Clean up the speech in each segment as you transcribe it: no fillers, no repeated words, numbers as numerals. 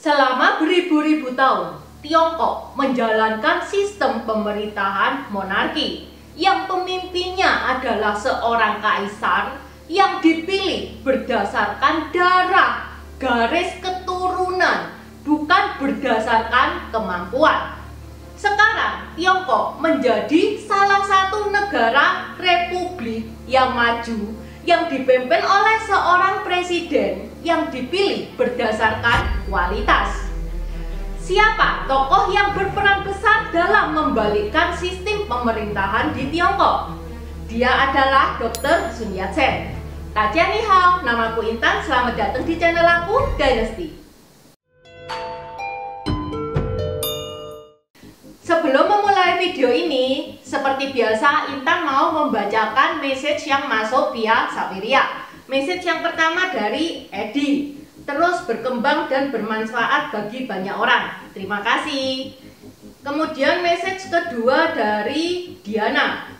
Selama beribu-ribu tahun, Tiongkok menjalankan sistem pemerintahan monarki yang pemimpinnya adalah seorang kaisar yang dipilih berdasarkan darah, garis keturunan, bukan berdasarkan kemampuan. Sekarang Tiongkok menjadi salah satu negara republik yang maju yang dipimpin oleh seorang presiden yang dipilih berdasarkan kualitas. Siapa tokoh yang berperan besar dalam membalikkan sistem pemerintahan di Tiongkok? Dia adalah Dr. Sun Yat-sen. Tajian ni hao, namaku Intan, selamat datang di channel aku, Dynasty. Sebelum memulai video ini, seperti biasa Intan mau membacakan message yang masuk via Saweria. Message yang pertama dari Edi, terus berkembang dan bermanfaat bagi banyak orang. Terima kasih. Kemudian message kedua dari Diana.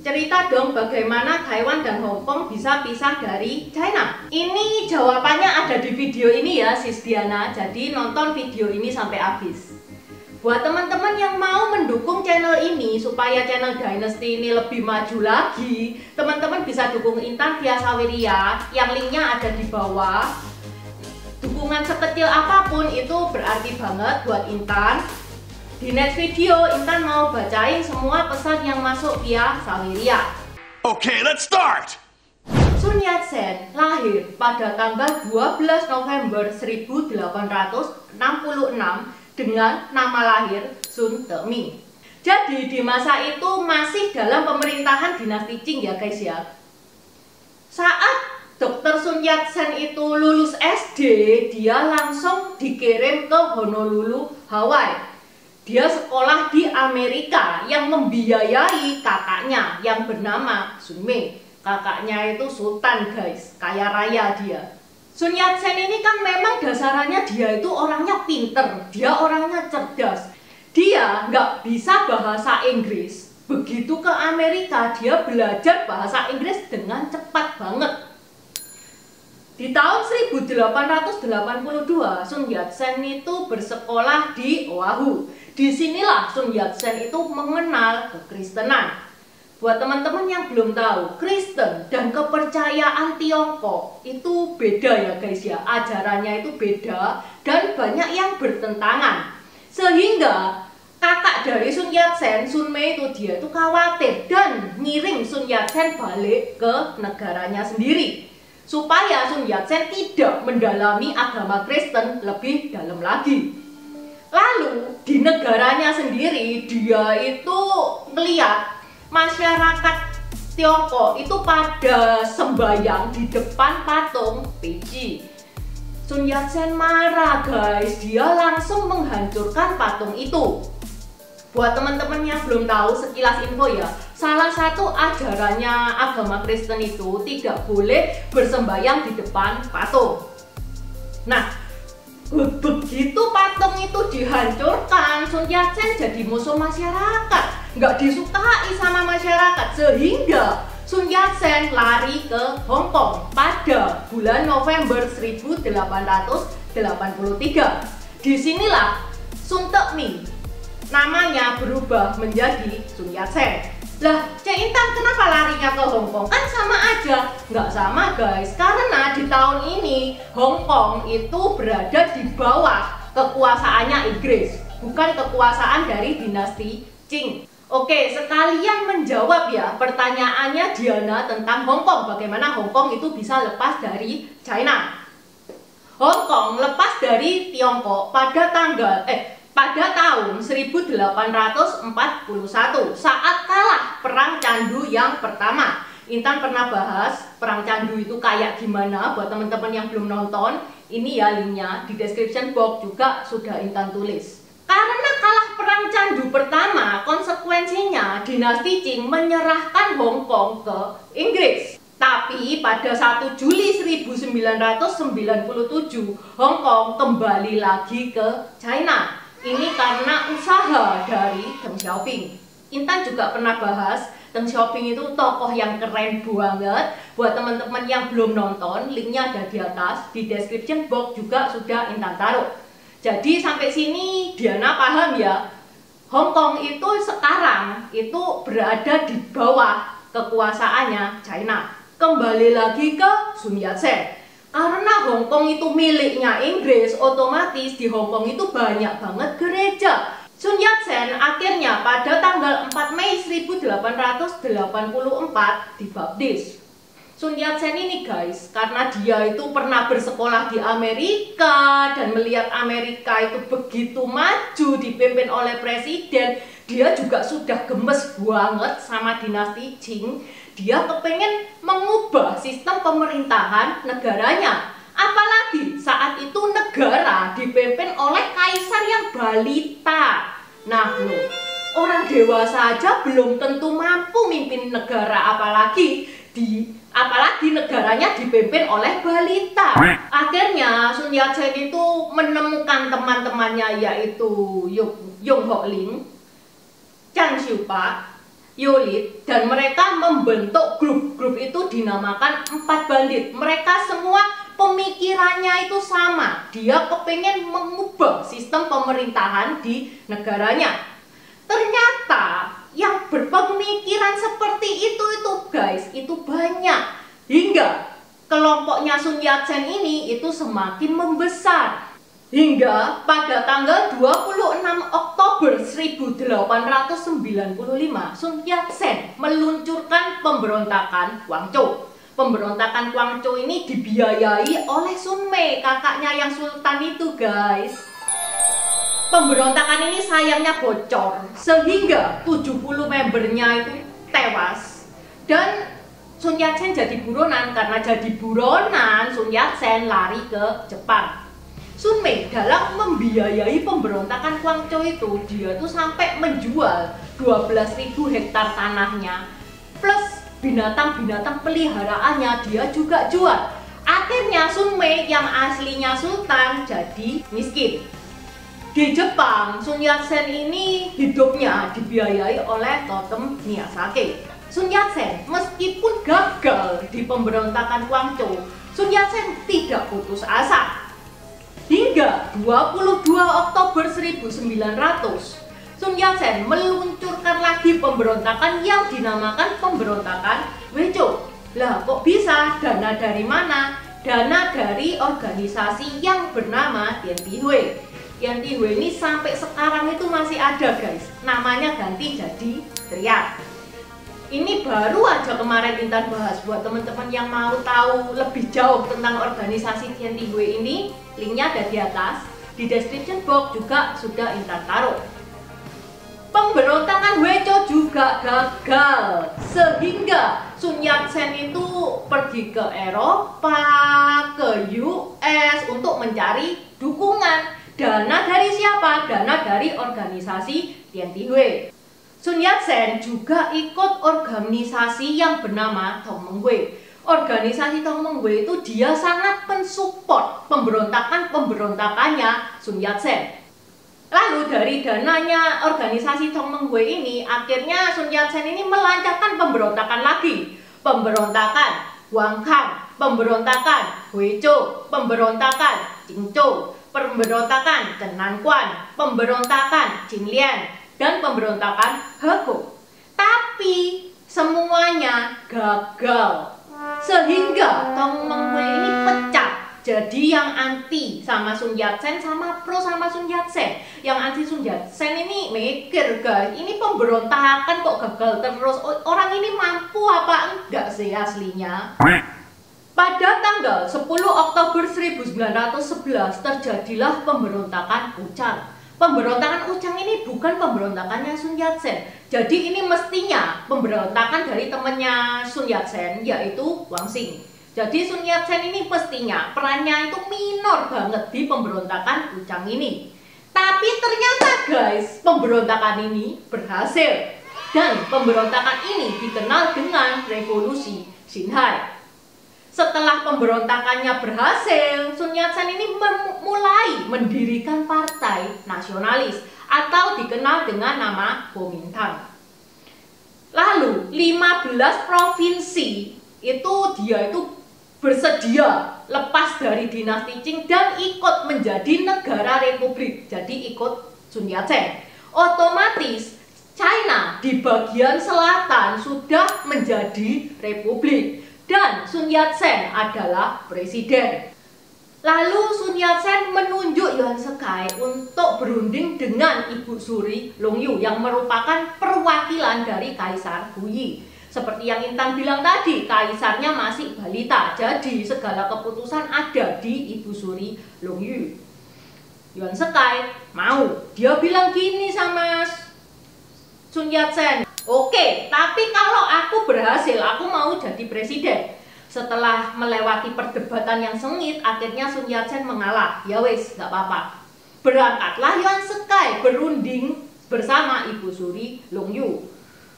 Cerita dong bagaimana Taiwan dan Hong Kong bisa pisah dari China. Ini jawabannya ada di video ini ya sis Diana, jadi nonton video ini sampai habis. Buat teman-teman yang mau mendukung channel ini supaya channel Dynasty ini lebih maju lagi, teman-teman bisa dukung Intan via Saweria yang linknya ada di bawah. Dukungan sekecil apapun itu berarti banget buat Intan. Di next video Intan mau bacain semua pesan yang masuk via Saweria. Okay, let's start! Sun Yat-sen lahir pada tanggal 12 November 1866 dengan nama lahir Sun Te-ming. Jadi di masa itu masih dalam pemerintahan dinasti Qing ya guys ya. Saat Dr. Sun Yat-sen itu lulus SD, dia langsung dikirim ke Honolulu, Hawaii. Dia sekolah di Amerika yang membiayai kakaknya yang bernama Sun Mei. Kakaknya itu sultan guys, kaya raya dia. Sun Yat-sen ini kan memang dasarannya dia itu orangnya pinter, dia orangnya cerdas. Dia nggak bisa bahasa Inggris. Begitu ke Amerika, dia belajar bahasa Inggris dengan cepat banget. Di tahun 1882, Sun Yat-sen itu bersekolah di Oahu. Disinilah Sun Yat-sen itu mengenal kekristenan. Buat teman-teman yang belum tahu, Kristen dan kepercayaan Tiongkok itu beda ya guys ya. Ajarannya itu beda dan banyak yang bertentangan. Sehingga kakak dari Sun Yat-sen, Sun Mei itu dia itu khawatir dan ngirim Sun Yat-sen balik ke negaranya sendiri. Supaya Sun Yat-sen tidak mendalami agama Kristen lebih dalam lagi. Lalu di negaranya sendiri dia itu melihat masyarakat Tiongkok itu pada sembahyang di depan patung Beiji. Sun Yat-sen marah guys, dia langsung menghancurkan patung itu. Buat teman-teman yang belum tahu, sekilas info ya, salah satu ajarannya agama Kristen itu tidak boleh bersembahyang di depan patung. Nah, begitu patung itu dihancurkan, Sun Yat-sen jadi musuh masyarakat, nggak disukai sama masyarakat, sehingga Sun Yat-sen lari ke Hong Kong pada bulan November 1883. Disinilah Sun Te-ming namanya berubah menjadi Sun Yat-sen. Lah, Cek Intan kenapa larinya ke Hong Kong? Kan sama aja. Nggak sama guys, karena di tahun ini Hong Kong itu berada di bawah kekuasaannya Inggris, bukan kekuasaan dari dinasti Qing. Oke, sekalian menjawab ya pertanyaannya Diana tentang Hong Kong. Bagaimana Hong Kong itu bisa lepas dari China? Hong Kong lepas dari Tiongkok pada tahun 1841 saat kalah Perang Candu yang pertama. Intan pernah bahas Perang Candu itu kayak gimana. Buat teman-teman yang belum nonton, ini ya linknya di description box juga sudah Intan tulis. Karena kalah Perang Candu pertama, konsekuensinya dinasti Qing menyerahkan Hong Kong ke Inggris. Tapi pada 1 Juli 1997, Hong Kong kembali lagi ke China. Ini karena usaha dari Deng Xiaoping. Intan juga pernah bahas Deng Xiaoping itu tokoh yang keren banget. Buat teman-teman yang belum nonton, linknya ada di atas, di description box juga sudah Intan taruh. Jadi sampai sini Diana paham ya, Hong Kong itu sekarang itu berada di bawah kekuasaannya China. Kembali lagi ke Sun Yat-sen. Karena Hong Kong itu miliknya Inggris, otomatis di Hong Kong itu banyak banget gereja. Sun Yat-sen akhirnya pada tanggal 4 Mei 1884 dibaptis. Sun Yat-sen ini guys, karena dia itu pernah bersekolah di Amerika dan melihat Amerika itu begitu maju dipimpin oleh presiden, dia juga sudah gemes banget sama dinasti Qing. Dia kepengen mengubah sistem pemerintahan negaranya. Apalagi saat itu negara dipimpin oleh kaisar yang balita. Nah loh, orang dewasa aja belum tentu mampu mimpin negara, apalagi negaranya dipimpin oleh balita. Akhirnya Sun Yat-sen itu menemukan teman-temannya, yaitu Yong Ho Ling, Chan Xiupa, Yolit, dan mereka membentuk grup itu dinamakan 4 bandit. Mereka semua pemikirannya itu sama. Dia kepengen mengubah sistem pemerintahan di negaranya. Ternyata yang berpemikiran seperti itu guys, itu banyak. Hingga kelompoknya Sun Yat-sen ini itu semakin membesar. Hingga pada tanggal 26 Oktober 1895, Sun Yat-sen meluncurkan pemberontakan Guangzhou. Pemberontakan Guangzhou ini dibiayai oleh Sun Mei, kakaknya yang sultan itu guys. Pemberontakan ini sayangnya bocor, sehingga 70 membernya itu tewas. Dan Sun Yat-sen jadi buronan. Karena jadi buronan, Sun Yat-sen lari ke Jepang. Sun Mei dalam membiayai pemberontakan Guangzhou itu, dia tuh sampai menjual 12.000 hektar tanahnya, plus binatang-binatang peliharaannya dia juga jual. Akhirnya Sun Mei yang aslinya sultan jadi miskin. Di Jepang, Sun Yat-sen ini hidupnya dibiayai oleh Totem Miyazaki. Sun Yat-sen meskipun gagal di pemberontakan Guangzhou, Sun Yat-sen tidak putus asa. Hingga 22 Oktober 1900, Sun Yat-sen meluncurkan lagi pemberontakan yang dinamakan pemberontakan Huizhou. Lah kok bisa? Dana dari mana? Dana dari organisasi yang bernama Tiantihui. Tiantihui ini sampai sekarang itu masih ada guys. Namanya ganti jadi Triad. Ini baru aja kemarin Intan bahas. Buat teman-teman yang mau tahu lebih jauh tentang organisasi Tiantihui ini, linknya ada di atas. Di description box juga sudah Intan taruh. Pemberontakan Huizhou juga gagal, sehingga Sun Yat-sen itu pergi ke Eropa, ke US untuk mencari dukungan. Dana dari siapa? Dana dari organisasi Tiantihui. Sun Yat-sen juga ikut organisasi yang bernama Tongmenghui. Organisasi Tongmenghui itu dia sangat mensupport pemberontakannya Sun Yat-sen. Lalu dari dananya organisasi Tongmenghui ini, akhirnya Sun Yat-sen ini melancarkan pemberontakan lagi. Pemberontakan Huangkang, pemberontakan Huizhou, pemberontakan Qingzhou, pemberontakan Cenanquan, pemberontakan Qinglian, dan pemberontakan Hego. Tapi semuanya gagal, sehingga Tongmenghui ini pecah. Jadi yang anti sama Sun Yat-sen sama pro sama Sun Yat-sen. Yang anti Sun Yat-sen ini mikir guys, ini pemberontakan kok gagal terus. Orang ini mampu apa enggak sih aslinya? Pada tanggal 10 Oktober 1911 terjadilah pemberontakan Wuchang. Pemberontakan Wuchang ini bukan pemberontakannya Sun Yat-sen. Jadi ini mestinya pemberontakan dari temannya Sun Yat-sen, yaitu Wang Xing. Jadi Sun Yat-sen ini mestinya perannya itu minor banget di pemberontakan Wuchang ini. Tapi ternyata guys, pemberontakan ini berhasil. Dan pemberontakan ini dikenal dengan Revolusi Xinhai. Setelah pemberontakannya berhasil, Sun Yat-sen ini mulai mendirikan partai nasionalis atau dikenal dengan nama Kuomintang. Lalu 15 provinsi itu dia itu bersedia lepas dari dinasti Qing dan ikut menjadi negara republik. Jadi ikut Sun Yat-sen. Otomatis China di bagian selatan sudah menjadi republik dan Sun Yat-sen adalah presiden. Lalu Sun Yat-sen menunjuk Yuan Shikai untuk berunding dengan Ibu Suri Longyu yang merupakan perwakilan dari Kaisar Hu. Seperti yang Intan bilang tadi, kaisarnya masih balita, jadi segala keputusan ada di Ibu Suri Longyu. Yuan Shikai mau, dia bilang gini sama Sun Yat-sen, oke, tapi kalau aku berhasil, aku mau jadi presiden. Setelah melewati perdebatan yang sengit, akhirnya Sun Yat-sen mengalah. Ya wes, gak apa-apa. Berangkatlah Yuan Shikai berunding bersama Ibu Suri Longyu.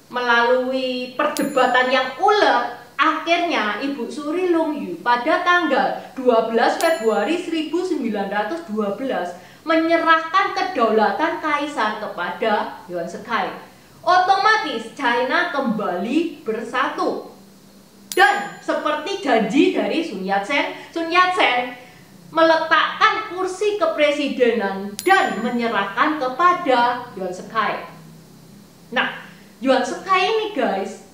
Melalui perdebatan yang ulet, akhirnya Ibu Suri Longyu pada tanggal 12 Februari 1912 menyerahkan kedaulatan kaisar kepada Yuan Shikai. Otomatis China kembali bersatu. Dan seperti janji dari Sun Yat-sen meletakkan kursi kepresidenan dan menyerahkan kepada Yuan Shikai. Nah, Yuan Shikai ini guys,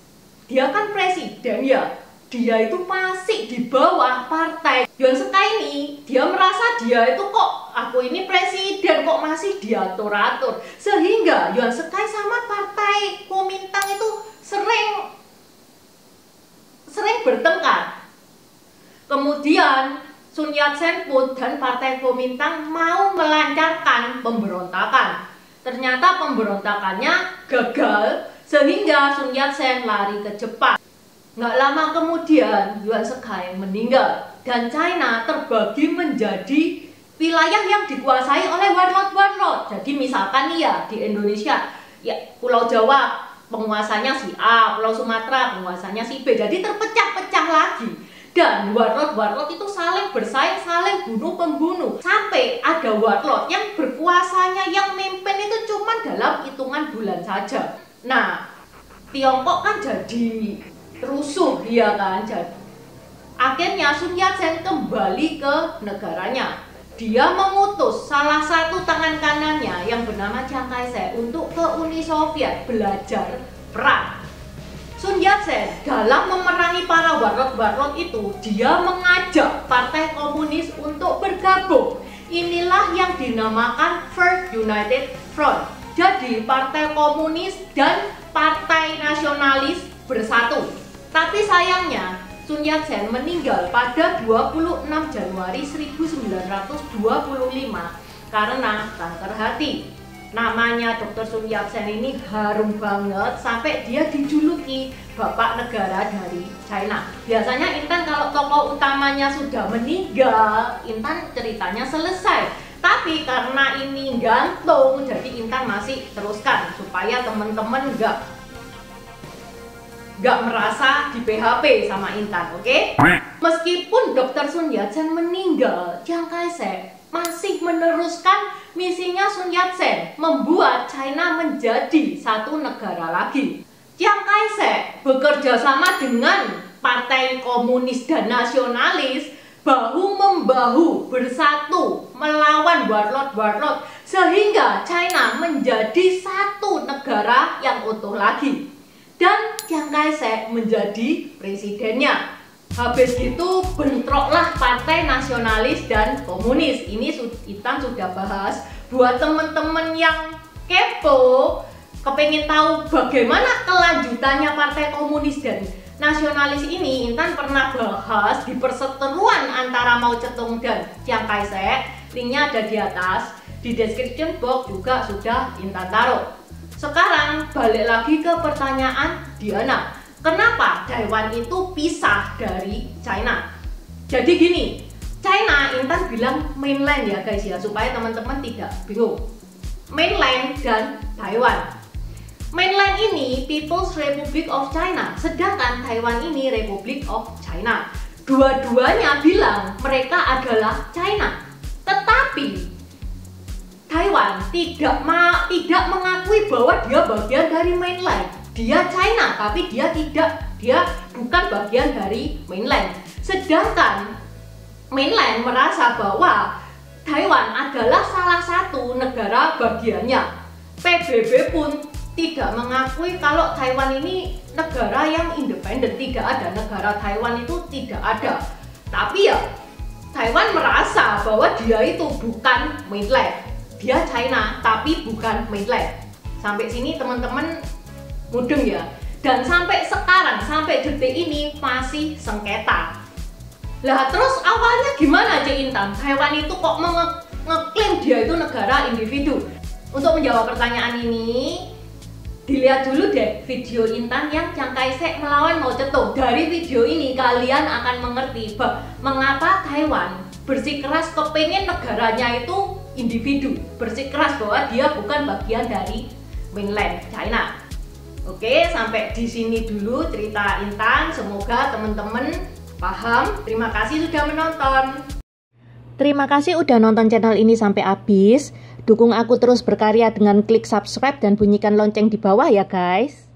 dia kan presiden ya, dia itu masih di bawah partai. Yuan Shikai ini, dia merasa dia itu kok, aku ini presiden kok masih diatur-atur. Sehingga Yuan Shikai sama partai Kuomintang itu sering bertengkar. Kemudian Sun Yat-sen pun dan partai Kuomintang mau melancarkan pemberontakan. Ternyata pemberontakannya gagal sehingga Sun Yat-sen lari ke Jepang. Nggak lama kemudian Yuan Shikai meninggal dan China terbagi menjadi wilayah yang dikuasai oleh warlord-warlord. Jadi misalkan nih ya di Indonesia, ya Pulau Jawa penguasanya si A, Pulau Sumatera penguasanya si B. Jadi terpecah-pecah lagi. Dan warlord-warlord itu saling bersaing, saling bunuh-pembunuh. Sampai ada warlord yang berkuasanya, yang mimpin itu cuma dalam hitungan bulan saja. Nah, Tiongkok kan jadi rusuh dia kan. Jadi akhirnya Sun Yat-sen kembali ke negaranya. Dia mengutus salah satu tangan kanannya yang bernama Chiang Kai-shek untuk ke Uni Soviet belajar perang. Sun Yat-sen dalam memerangi para warlord-warlord itu, dia mengajak Partai Komunis untuk bergabung. Inilah yang dinamakan First United Front. Jadi Partai Komunis dan Partai Nasionalis bersatu. Tapi sayangnya Sun Yat-sen meninggal pada 26 Januari 1925 karena kanker hati. Namanya Dr. Sun Yat-sen ini harum banget sampai dia dijuluki Bapak Negara dari China. Biasanya Intan kalau tokoh utamanya sudah meninggal, Intan ceritanya selesai. Tapi karena ini gantung, jadi Intan masih teruskan supaya teman-teman nggak merasa di PHP sama Intan, oke? Meskipun Dr. Sun Yat-sen meninggal, Chiang Kai-shek masih meneruskan misinya Sun Yat-sen membuat China menjadi satu negara lagi. Chiang Kai-shek bekerja sama dengan Partai Komunis dan Nasionalis bahu-membahu bersatu melawan warlord-warlord sehingga China menjadi satu negara yang utuh lagi. Dan Chiang Kai-shek menjadi presidennya. Habis itu bentroklah Partai Nasionalis dan Komunis. Ini Intan sudah bahas. Buat teman-teman yang kepo, kepingin tahu bagaimana kelanjutannya Partai Komunis dan Nasionalis ini, Intan pernah bahas di perseteruan antara Mao Zedong dan Chiang Kai-shek. Linknya ada di atas. Di description box juga sudah Intan taruh. Sekarang balik lagi ke pertanyaan Diana, kenapa Taiwan itu pisah dari China? Jadi gini, China Intan bilang mainland ya guys ya, supaya teman-teman tidak bingung. Mainland dan Taiwan. Mainland ini People's Republic of China, sedangkan Taiwan ini Republic of China. Dua-duanya bilang mereka adalah China, tetapi Taiwan tidak mengakui bahwa dia bagian dari mainland. dia China, tapi dia bukan bagian dari mainland. Sedangkan mainland merasa bahwa Taiwan adalah salah satu negara bagiannya. PBB pun tidak mengakui kalau Taiwan ini negara yang independen, tidak ada negara Taiwan itu tidak ada. Tapi ya Taiwan merasa bahwa dia itu bukan mainland, dia China tapi bukan mainland. Sampai sini teman-teman mudeng ya. Dan sampai sekarang, sampai detik ini masih sengketa. Lah terus awalnya gimana Cik Intan? Taiwan itu kok ngeklaim dia itu negara individu? Untuk menjawab pertanyaan ini, dilihat dulu deh video Intan yang Chiang Kai-shek melawan Mao Zedong. Dari video ini kalian akan mengerti mengapa Taiwan bersikeras kepengen negaranya itu individu, bersikeras bahwa dia bukan bagian dari mainland China. Oke, sampai di sini dulu cerita Intan. Semoga teman-teman paham. Terima kasih sudah menonton. Terima kasih udah nonton channel ini sampai habis. Dukung aku terus berkarya dengan klik subscribe dan bunyikan lonceng di bawah ya guys.